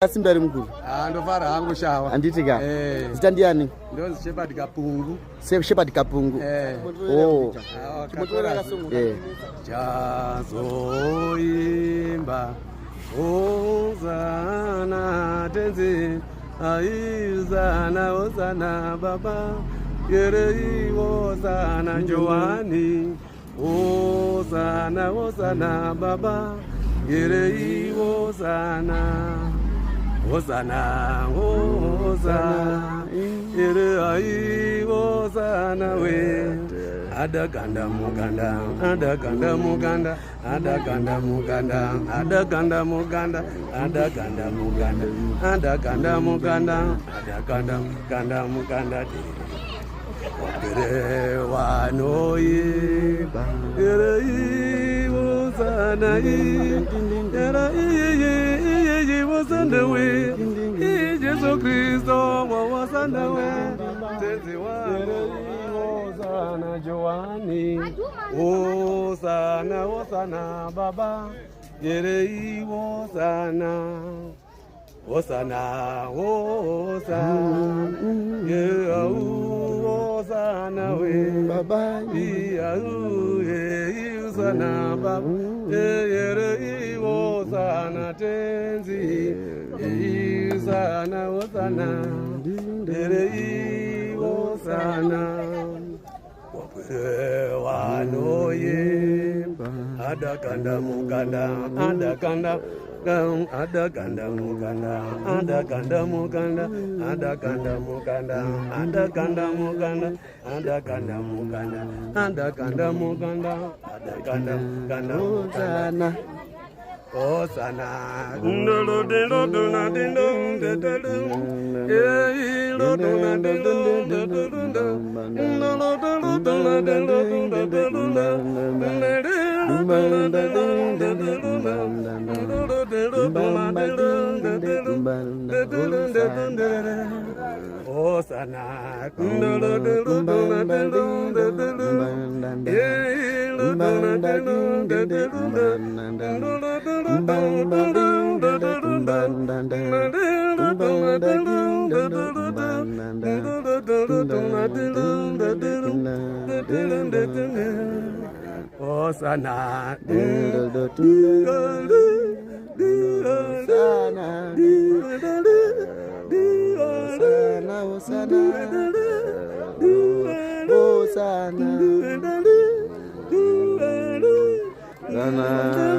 Simba mkuru. Ndo fara hangu shawa. Anditika. Zita ndiani? Ndo Shepherd Kapungu. Shepherd Kapungu. Oh. Chazoimba ozana tenzi aizana ozana baba yerei ozana njoani ozana baba yerei ozana Hosana, Hosana, Irei Hosana we. Adaganda muganda, adaganda muganda, adaganda muganda, adaganda muganda, adaganda muganda, adaganda muganda, adaganda muganda muganda. Ire wanoi, Irei Hosana, Irei Hosana we. Jesus Christo Hosana we. Tenzi Hosana Joani. Hosana Hosana Baba. Yerei Hosana. Hosana Hosana. Hosana we. Baba. Hosana Baba. Yerei Hosana tenzi. Hosana Hosana. Yerei Hosana. Wanoye. Adaganda muganda. Adaganda. Adaganda muganda. Adaganda muganda. Adaganda muganda. Adaganda muganda. Adaganda muganda. Adaganda muganda. Adaganda muganda. Hosana, ndolo dilo dona dilo dilo, eh lo dona dilo dilo, ndolo dilo dona dilo dilo, Hosana, ndolo dilo dona dilo, eh lo dona dilo dilo. Hosana, Hosana,